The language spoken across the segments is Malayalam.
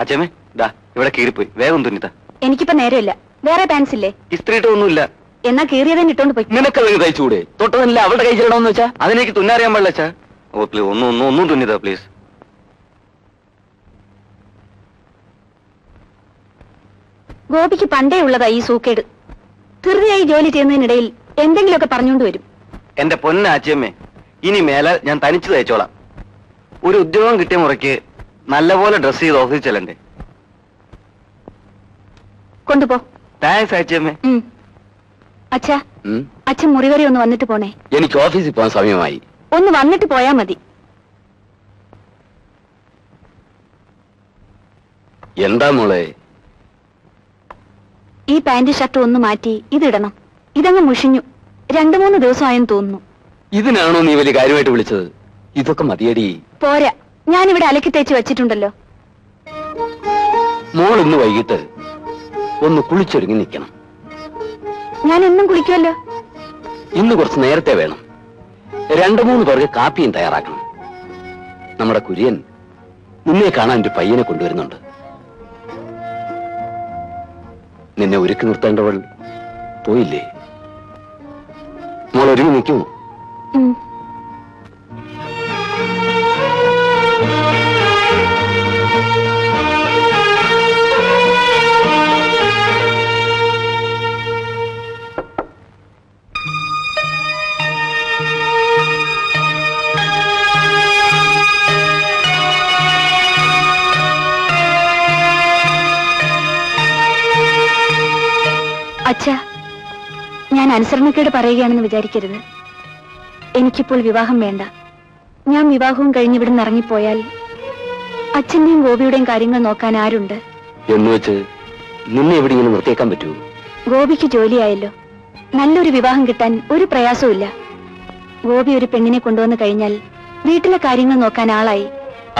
അച്ഛമ്മേ ദാ ഇവിടെ കീറിപ്പോയി, വേഗം തുന്നിത്താ. എനിക്കിപ്പോ നേരമില്ല. വേറെ പാൻസ് ഇല്ലേ? ഇസ്ത്രീട്ട് ഒന്നുമില്ല. എന്നാ കീറിയതന്നെ ഇട്ടോണ്ട് പോയി. നിനക്കത് തയ്ച്ചുകൂടെ? തൊട്ടതല്ല അവളുടെ കൈ ചെല്ലണമെന്ന് വെച്ചാ അതിനേക്ക് തുന്നറിയാൻ പാടില്ല അച്ഛാ. ഓ പ്ലീസ്, ഒന്നും തുന്നിതാ പ്ലീസ്. ഗോപിക്ക് പണ്ടേ ഉള്ളതാ ഈ സൂക്കേട്. ധൃതിയായി ജോലി ചെയ്യുന്നതിനിടയിൽ എന്തെങ്കിലുമൊക്കെ പറഞ്ഞുകൊണ്ട് വരും. എന്റെ പൊന്ന അച്ഛമ്മേ, ഇനി മേലാൽ ഞാൻ തനിച്ച് തയ്ച്ചോളാം. ഒരു ഉദ്യോഗം കിട്ടിയ മുറയ്ക്ക് നല്ലപോലെ ഡ്രസ് ചെയ്ത് ഓഫീസിൽ ചെല്ലണ്ടേ. കൊണ്ടുപോ. താങ്ക്സ് അച്ഛമ്മേ. അച്ഛാ, അച്ഛൻ മുറി വരെ ഒന്ന് വന്നിട്ട് പോണേ. എനിക്ക് ഓഫീസിൽ പോകാൻ സമയമായി. ഒന്ന് വന്നിട്ട് പോയാ മതി. എന്താ മോളെ? ഈ പാന്റ് ഷർട്ട് ഒന്ന് മാറ്റി ഇതിടണം. ഇതങ്ങ് മുഷിഞ്ഞു. 2-3 ദിവസമായെന്ന് തോന്നുന്നു. ഇതിനാണോ നീ വലിയ കാര്യമായിട്ട് വിളിച്ചത്? ഇതൊക്കെ മതിയടി. പോരാ, ഞാനിവിടെ അലക്കി തേച്ച് വെച്ചിട്ടുണ്ടല്ലോ. മോൾ ഇന്ന് വൈകിട്ട് ഒന്ന് കുളിച്ചൊരുങ്ങി നിൽക്കണം. ഞാൻ എന്നും കുളിക്കുമല്ലോ. ഇന്ന് കുറച്ച് നേരത്തെ വേണം. 2-3 പേർക്ക് കാപ്പിയും തയ്യാറാക്കണം. നമ്മുടെ കുര്യൻ നിന്നെ കാണാൻ ഒരു പയ്യനെ കൊണ്ടുവരുന്നുണ്ട്. നിന്നെ ഒരുക്കി നിർത്തേണ്ടവൾ പോയില്ലേ? മോൾ ഒരുങ്ങി നിൽക്കുമോ? അച്ഛാ, ഞാൻ അനുസരണക്കേട് പറയുകയാണെന്ന് വിചാരിക്കരുത്. എനിക്കിപ്പോൾ വിവാഹം വേണ്ട. ഞാൻ വിവാഹവും കഴിഞ്ഞ് ഇവിടുന്ന് ഇറങ്ങിപ്പോയാൽ അച്ഛന്റെയും ഗോപിയുടെയും കാര്യങ്ങൾ നോക്കാൻ ആരുണ്ട്? എന്ന് വെച്ച് നിന്നെ എവിടെയെങ്കിലും നിർത്തിയേക്കാൻ പറ്റുമോ? ഗോപിക്ക് ജോലിയായല്ലോ. നല്ലൊരു വിവാഹം കിട്ടാൻ ഒരു പ്രയാസവും. ഗോപി ഒരു പെണ്ണിനെ കൊണ്ടുവന്ന് കഴിഞ്ഞാൽ വീട്ടിലെ കാര്യങ്ങൾ നോക്കാൻ ആളായി.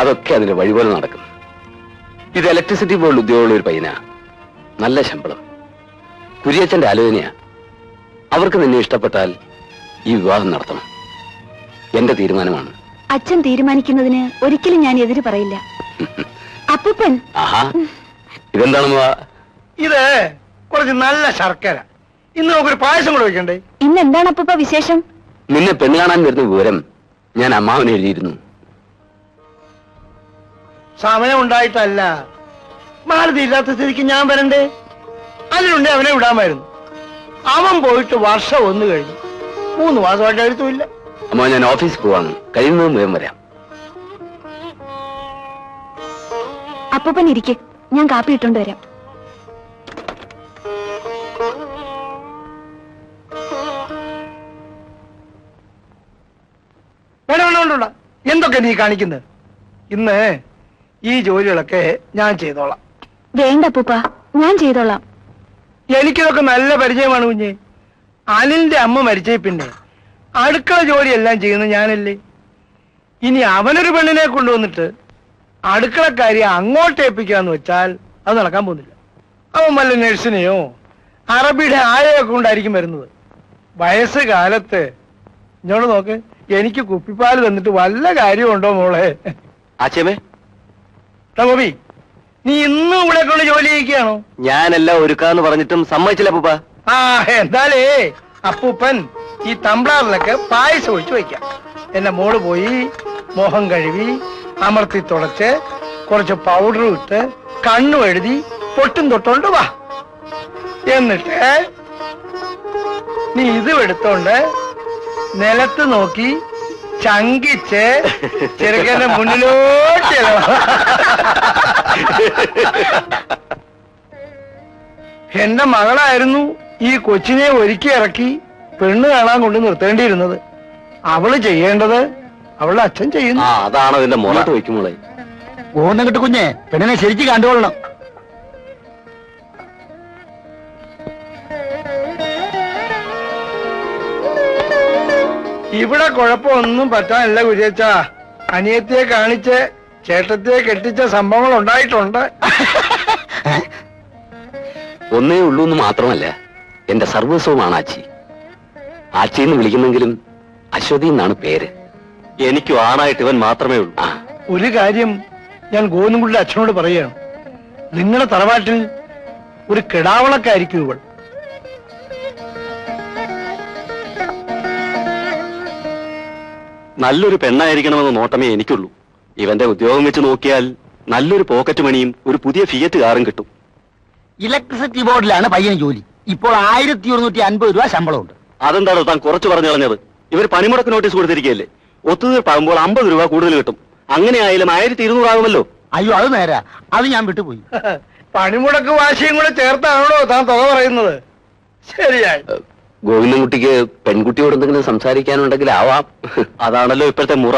അതൊക്കെ അതിന്റെ വഴിപോലെ നടക്കും. ഇത് ഇലക്ട്രിസിറ്റി ബോർഡ് ഉദ്യോഗമുള്ള ഒരു പയ്യനാ. നല്ല ശമ്പളം. കുര്യച്ചന്റെ ആലോചനയാ. അവർക്ക് നിന്നെ ഇഷ്ടപ്പെട്ടാൽ ഈ വിവാഹം നടത്തണം. എന്റെ തീരുമാനമാണ്. അച്ഛൻ തീരുമാനിക്കുന്നതിന് ഒരിക്കലും ഞാൻ എതിര് പറയില്ല. അപ്പൂപ്പൻ, ഇതെന്താണെന്ന്? ഇത് കുറച്ച് നല്ല ശർക്കര. ഇന്ന് നമുക്കൊരു പായസം കൂടെ വെക്കണ്ടേ? ഇന്ന് എന്താണ് അപ്പൂപ്പ വിശേഷം? നിന്നെ പെണ്ണ് കാണാൻ വരുന്ന വിവരം ഞാൻ അമ്മാവന് എഴുതിയിരുന്നു. സമയം ഉണ്ടായിട്ടല്ല. മാലതി ഇല്ലാത്ത സ്ഥിതിക്ക് ഞാൻ വരണ്ടേ? അതിനുണ്ടെ അവനെ വിടാമായിരുന്നു. അവൻ പോയിട്ട് വർഷം 1 കഴിഞ്ഞു. 3 മാസമായിട്ട് എഴുത്തുമില്ല. അമ്മ, ഞാൻ ഓഫീസിൽ പോവാണ്. കഴിയുന്നതും വേഗം വരാം. അപ്പൂപ്പൻ ഇരിക്കെ, ഞാൻ കാപ്പി ഇട്ടോണ്ട് വരാം. വേണ്ട, എന്തൊക്കെ നീ കാണിക്കുന്നത്? ഇന്ന് ഈ ജോലികളൊക്കെ ഞാൻ ചെയ്തോളാം. വേണ്ട അപ്പൂപ്പ, ഞാൻ ചെയ്തോളാം. എനിക്കിതൊക്കെ നല്ല പരിചയമാണ് കുഞ്ഞെ. അനിലിന്റെ അമ്മ മരിച്ചേ പിന്നെ അടുക്കള ജോലിയെല്ലാം ചെയ്യുന്നത് ഞാനല്ലേ. ഇനി അവനൊരു പെണ്ണിനെ കൊണ്ടുവന്നിട്ട് അടുക്കളക്കാരി അങ്ങോട്ട് ഏൽപ്പിക്കാന്ന് വെച്ചാൽ അത് നടക്കാൻ പോകുന്നില്ല. അവൻ വല്ല നഴ്സിനെയോ അറബിയുടെ ആയയൊക്കെ കൊണ്ടായിരിക്കും വരുന്നത്. വയസ്സുകാലത്ത് ഇങ്ങോട്ട് നോക്ക്, എനിക്ക് കുപ്പിപ്പാല് തന്നിട്ട് വല്ല കാര്യമുണ്ടോ മോളെ? ആച്ചേമേ, ഗോപി, നീ ഇന്നും ഇവിടെ കൊണ്ട് ജോലി ചെയ്യിക്കുകയാണോ? ഞാനെല്ലാം ഒരുക്കാന്ന് പറഞ്ഞിട്ടും സമ്മതിച്ചില്ല അപ്പൂപ്പ. എന്താലേ അപ്പൂപ്പൻ ഈ തമ്പ്ളാറിലൊക്കെ പായസം ഒഴിച്ചു വയ്ക്കാം. എന്റെ മോള് പോയി മോഹം കഴുകി അമർത്തി തുടച്ച് കുറച്ച് പൗഡർ ഇട്ട് കണ്ണു എഴുതി പൊട്ടും തൊട്ടോണ്ട് വാ. എന്നിട്ട് നീ ഇതും എടുത്തോണ്ട് നിലത്ത് നോക്കി ചങ്കിച്ച് ചെറുക്കന്റെ മുന്നിലോട്ട് എന്റെ മകളായിരുന്നു ഈ കൊച്ചിനെ ഒരുക്കി ഇറക്കി പെണ്ണ് കാണാൻ കൊണ്ട് നിർത്തേണ്ടിയിരുന്നത്. അവള് ചെയ്യേണ്ടത് അവളുടെ അച്ഛൻ ചെയ്യുന്നു. അതാണ് അതിന്റെ മുറത്ത് വയ്ക്കുമ്പോളെ. ഓണം കിട്ടു കുഞ്ഞെ, പെണ്ണിനെ ശരിക്കും കണ്ടുകൊള്ളണം. ഇവിടെ കുഴപ്പമൊന്നും പറ്റാനില്ല കുര്യച്ചാ. അനിയത്തിയെ കാണിച്ച് ചേട്ടത്തിയെ കെട്ടിച്ച സംഭവങ്ങൾ ഉണ്ടായിട്ടുണ്ട്. ഒന്നേ ഉള്ളൂ എന്ന് മാത്രമല്ല, എന്റെ സർവസ്വമാണ് ആച്ചി. ആച്ചിന്ന് വിളിക്കുന്നെങ്കിലും അശ്വതി എന്നാണ് പേര്. എനിക്കും ആണായിട്ട് ഇവൻ മാത്രമേ ഉള്ളൂ. ഒരു കാര്യം ഞാൻ ഗോവിന്ദൻകുട്ടിയുടെ അച്ഛനോട് പറയുകയാണ്. നിങ്ങളുടെ തറവാട്ടിൽ ഒരു കിടാവളക്കായിരിക്കും ഇവൾ. നല്ലൊരു പെണ്ണായിരിക്കണമെന്ന് നോട്ടമേ എനിക്കുള്ളൂ. ഇവന്റെ ഉദ്യോഗം വെച്ച് നോക്കിയാൽ നല്ലൊരു പോക്കറ്റ് മണിയും ഒരു പുതിയ ഫിയറ്റ് കാറും കിട്ടും. ഇലക്ട്രിസിറ്റി ബോർഡിലാണ് പയ്യന് ജോലി. ഇപ്പോൾ 1150 രൂപ ശമ്പളമുണ്ട്. അതെന്താണോ താൻ കുറച്ച് പറഞ്ഞു കളഞ്ഞത്? ഇവർ പണിമുടക്ക് നോട്ടീസ് കൊടുത്തിരിക്കുകയല്ലേ. ഒത്തുതീർപ്പാകുമ്പോൾ 50 രൂപ കൂടുതൽ കിട്ടും. അങ്ങനെ ആയാലും 1200 ആകുമല്ലോ. അയ്യോ, അത് നേരാ. അത് ഞാൻ വിട്ടുപോയി. പണിമുടക്ക് വാശിയും കൂടെ ചേർത്താണോ താൻ തുക പറയുന്നത്? ശരിയായി. ഗോവിന്ദൻകുട്ടിക്ക് പെൺകുട്ടിയോട് എന്തെങ്കിലും സംസാരിക്കാനുണ്ടെങ്കിൽ ആവാം. അതാണല്ലോ ഇപ്പോഴത്തെ മുറ.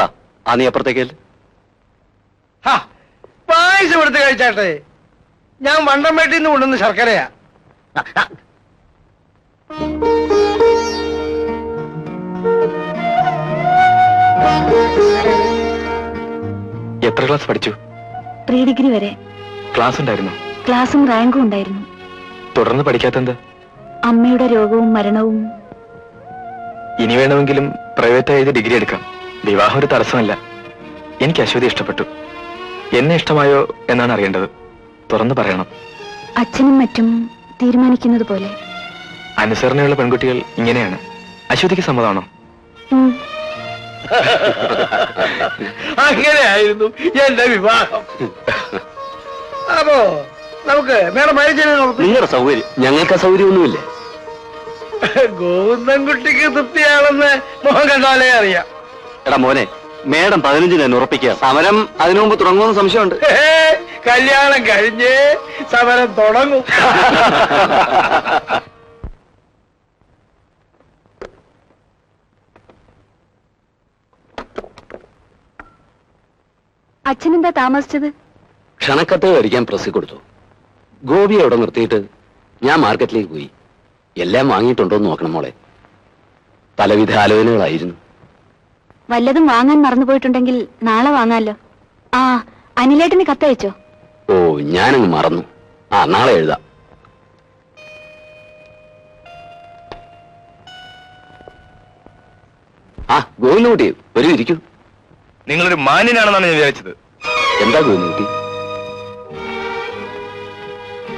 ആ നീ അപ്പുറത്തേക്ക് പായസം എടുത്ത് കഴിച്ചാട്ടെ. ഞാൻ വണ്ടംപേട്ടിൽ നിന്ന് കൊണ്ടുവന്ന ശർക്കരയാ. എത്ര ക്ലാസ് പഠിച്ചു? പ്രീ ഡിഗ്രി വരെ. ക്ലാസ് ഉണ്ടായിരുന്നു? ക്ലാസും റാങ്കും ഉണ്ടായിരുന്നു. തുടർന്ന് പഠിക്കാത്തെന്ത്? അമ്മയുടെ രോഗവും മരണവും. ഇനി വേണമെങ്കിലും പ്രൈവറ്റ് ആയത് ഡിഗ്രി എടുക്കാം. വിവാഹം ഒരു തടസ്സമല്ല. എനിക്ക് അശ്വതി ഇഷ്ടപ്പെട്ടു. എന്നെ ഇഷ്ടമായോ എന്നാണ് അറിയേണ്ടത്. തുറന്നു പറയണം. അച്ഛനും മറ്റും തീരുമാനിക്കുന്നത് പോലെ. അനുസരണയുള്ള പെൺകുട്ടികൾ ഇങ്ങനെയാണ്. അശ്വതിക്ക് സമ്മതമാണോ? അങ്ങനെയായിരുന്നു എന്റെ വിവാഹം. അപ്പോ നമുക്ക് മേഡം നിങ്ങളുടെ സൗകര്യം. ഞങ്ങൾക്ക് സൗകര്യമൊന്നുമില്ല. ഗോവിന്ദൻകുട്ടിക്ക് തൃപ്തിയാണെന്ന് മോഹൻ കണ്ടാലേ അറിയാം. എടാ മോനെ, മേഡം 15 തന്നെ ഉറപ്പിക്കുക. സമരം അതിനു മുമ്പ് തുടങ്ങുമെന്ന് സംശയമുണ്ട്. കല്യാണം കഴിഞ്ഞ് സമരം തുടങ്ങും. അച്ഛനെന്താ താമസിച്ചത്? ക്ഷണക്കത്ത് കഴിക്കാൻ പ്രസ്സിൽ കൊടുത്തു. ഗോപി അവിടെ നിർത്തിയിട്ട് ഞാൻ മാർക്കറ്റിലേക്ക് പോയി. എല്ലാം വാങ്ങിയിട്ടുണ്ടോന്ന് നോക്കണം മോളെ. പലവിധ ആലോചനകളായിരുന്നു. വല്ലതും വാങ്ങാൻ മറന്നുപോയിട്ടുണ്ടെങ്കിൽ നാളെ വാങ്ങാലോ. ആ, അനിലേട്ടന് കത്തയച്ചോ? ഓ, ഞാനങ്ങ് മറന്നു. നാളെ എഴുതാം. ഗോവിന്ദൻകുട്ടി ഒരു ഇരിക്കൂ. നിങ്ങളൊരു മാന്യനാണെന്നാണ് ഞാൻ വിചാരിച്ചത്. എന്താ ഗോവിന്ദൻകുട്ടി,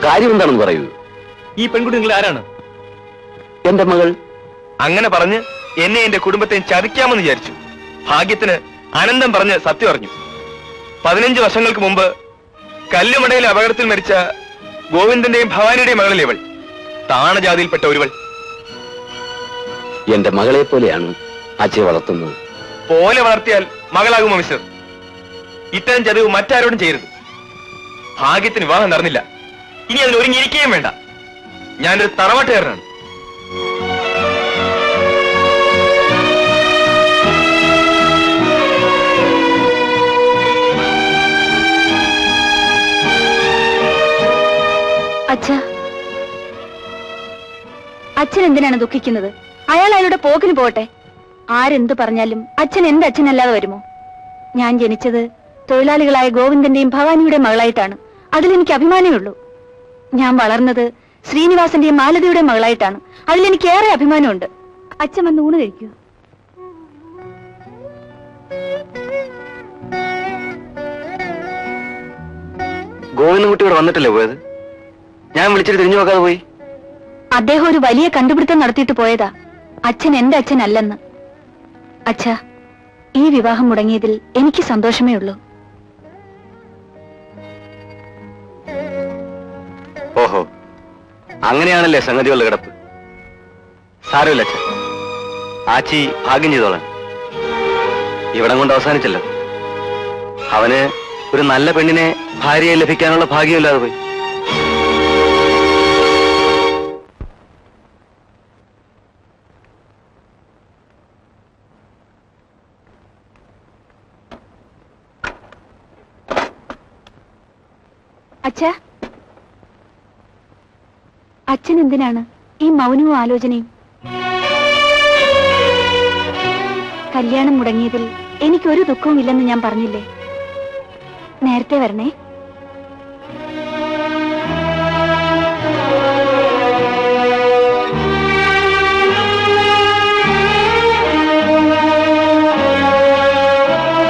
കാര്യം എന്താണെന്ന് പറയൂ. ഈ പെൺകുട്ടി നിങ്ങൾ ആരാണ്? എന്റെ മകൾ. അങ്ങനെ പറഞ്ഞ് എന്നെ എന്റെ കുടുംബത്തെ ചതിക്കാമെന്ന് വിചാരിച്ചു. ഭാഗ്യത്തിന് അനന്തം പറഞ്ഞ് സത്യം അറിഞ്ഞു. 15 വർഷങ്ങൾക്ക് മുമ്പ് കല്ലുമടയിലെ അപകടത്തിൽ മരിച്ച ഗോവിന്ദന്റെയും ഭവാനിയുടെയും മകളിൽ ഇവൾ. താണജാതിയിൽപ്പെട്ട ഒരുവൾ. എന്റെ മകളെ പോലെയാണ് അച്ഛയെ വളർത്തുന്നത്. പോലെ വളർത്തിയാൽ മകളാകുമോ മിസ്റ്റർ? ഇത്തരം ചതിവ് മറ്റാരോടും ചെയ്യരുത്. ഭാഗ്യത്തിന് വിവാഹം നടന്നില്ല. ഇനി അതിന് ഒരുങ്ങിയിരിക്കുകയും വേണ്ട. ഞാനൊരു തറവാട്ടുകാരനാണ്. അച്ഛൻ എന്തിനാണ് ദുഃഖിക്കുന്നത്? അയാൾ അയാളുടെ പോക്കിന് പോട്ടെ. ആരെന്ത് പറഞ്ഞാലും അച്ഛൻ എന്റെ അച്ഛനല്ലാതെ വരുമോ? ഞാൻ ജനിച്ചത് തൊഴിലാളികളായ ഗോവിന്ദന്റെയും ഭവാനിയുടെ മകളായിട്ടാണ്. അതിലെനിക്ക് അഭിമാനമേ ഉള്ളൂ. ഞാൻ വളർന്നത് ശ്രീനിവാസന്റെയും മാലതിയുടെ മകളായിട്ടാണ്. അതിലെനിക്ക് ഏറെ അഭിമാനമുണ്ട്. അച്ഛൻ വന്ന് ഊണ് കഴിക്കൂ. ഗോവിന്ദൻകുട്ടിയോട് വന്നിട്ടല്ലേ പോയത്? ഞാൻ വിളിച്ചിട്ട് തിരിഞ്ഞു നോക്കാതെ പോയി. അദ്ദേഹം ഒരു വലിയ കണ്ടുപിടുത്തം നടത്തിയിട്ട് പോയതാ. അച്ഛൻ എന്റെ അച്ഛനല്ലെന്ന്. അച്ഛാ, ഈ വിവാഹം മുടങ്ങിയതിൽ എനിക്ക് സന്തോഷമേ ഉള്ളൂ. ഓഹോ, അങ്ങനെയാണല്ലേ സംഗതികളുടെ കിടപ്പ്. സാരമില്ല അച്ഛൻ, ആച്ചി ഭാഗ്യം ചെയ്തോളാൻ. ഇവിടം കൊണ്ട് അവസാനിച്ചല്ലോ. അവന് ഒരു നല്ല പെണ്ണിനെ ഭാര്യയെ ലഭിക്കാനുള്ള ഭാഗ്യമില്ലാതെ പോയി. അച്ഛാ, അച്ഛൻ എന്തിനാണ് ഈ മൗനവും ആലോചനയും? കല്യാണം മുടങ്ങിയതിൽ എനിക്കൊരു ദുഃഖവും ഇല്ലെന്ന് ഞാൻ പറഞ്ഞില്ലേ? നേരത്തെ വരണേ.